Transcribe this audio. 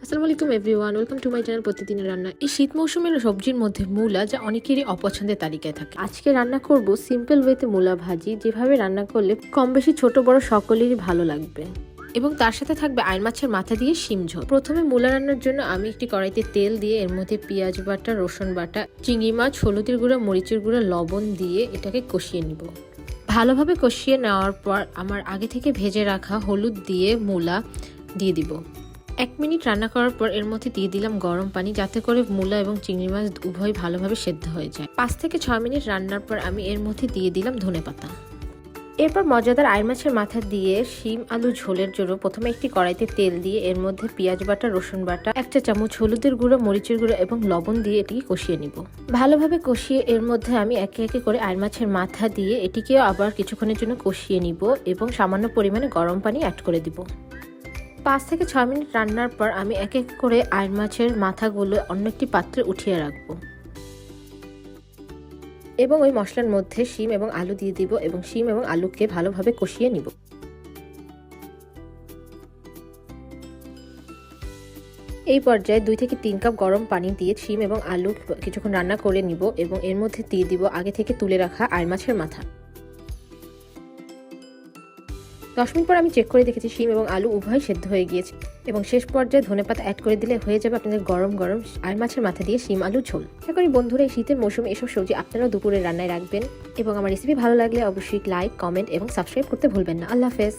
আসসালামু আলাইকুম everyone, welcome to my channel প্রতিদিনের রান্না। এই শীত মৌসুমের সবজির মধ্যে মূলা, যা অনেকেরই অপছন্দের তালিকায় থাকে। আজকে রান্না করব সিম্পল ওয়েতে মূলা ভাজি, যেভাবে রান্না করলে কম বেশি ছোট বড় সকলেরই ভালো লাগবে। এবং তার সাথে থাকবে আইন মাছের মাথা দিয়ে শিম ঝোল। প্রথমে মূলা রান্নার জন্য আমি একটি কড়াইতে তেল দিয়ে এর মধ্যে পেঁয়াজ বাটা, রসুন বাটা, চিংড়ি মাছ, হলুদের গুঁড়া, মরিচের গুঁড়া, লবণ দিয়ে এটাকে কষিয়ে নিব। ভালোভাবে কষিয়ে নেওয়ার পর আমার আগে থেকে ভেজে রাখা হলুদ দিয়ে মূলা দিয়ে দিব। 1 মিনিট রান্না করার পর এর মধ্যে দিয়ে দিলাম গরম পানি, যাতে করে মূলা এবং চিংড়ি মাছ উভয় ভালোভাবে সেদ্ধ হয়ে যায়। 5 থেকে 6 মিনিট রান্নার পর আমি এর মধ্যে দিয়ে দিলাম ধনেপাতা। এরপর মজাদার আইন মাছের মাথা দিয়ে শিম আলু ঝোলের জন্য প্রথমে একটি কড়াইতে তেল দিয়ে এর মধ্যে পেঁয়াজ বাটা, রসুন বাটা, 1 চা চামচ হলুদের গুঁড়ো, মরিচের গুঁড়ো এবং লবণ দিয়ে এটিকে কষিয়ে নিব। ভালোভাবে কষিয়ে এর মধ্যে আমি একে একে করে আইন মাছের মাথা দিয়ে এটিকেও আবার কিছুক্ষণের জন্য কষিয়ে নিব এবং সামান্য পরিমাণে গরম পানি অ্যাড করে দিব। 5 থেকে 6 মিনিট রান্নার পর আমি এক এক করে আইন মাছের মাথাগুলো অন্য একটি পাত্রে উঠিয়ে রাখবো এবং ওই মশলার মধ্যে শিম এবং আলু দিয়ে দিব এবং শিম এবং আলুকে ভালোভাবে কষিয়ে নিব। এই পর্যায়ে 2 থেকে 3 কাপ গরম পানি দিয়ে শিম এবং আলু কিছুক্ষণ রান্না করে নিব এবং এর মধ্যে দিয়ে দিব আগে থেকে তুলে রাখা আইন মাছের মাথা। 10 মিনিট পর আমি চেক করে দেখেছি শিম এবং আলু উভয় সেদ্ধ হয়ে গিয়েছে এবং শেষ পর্যায়ে ধনেপাতা অ্যাড করে দিলে হয়ে যাবে আপনাদের গরম গরম আইন মাছের মাথা দিয়ে শিম আলু ঝোল। আশা করি বন্ধুরা এই শীতের মৌসুমে এসব সবজি আপনারাও দুপুরে রান্নায় রাখবেন এবং আমার রেসিপি ভালো লাগলে অবশ্যই লাইক, কমেন্ট এবং সাবস্ক্রাইব করতে ভুলবেন না। আল্লাহ হাফেজ।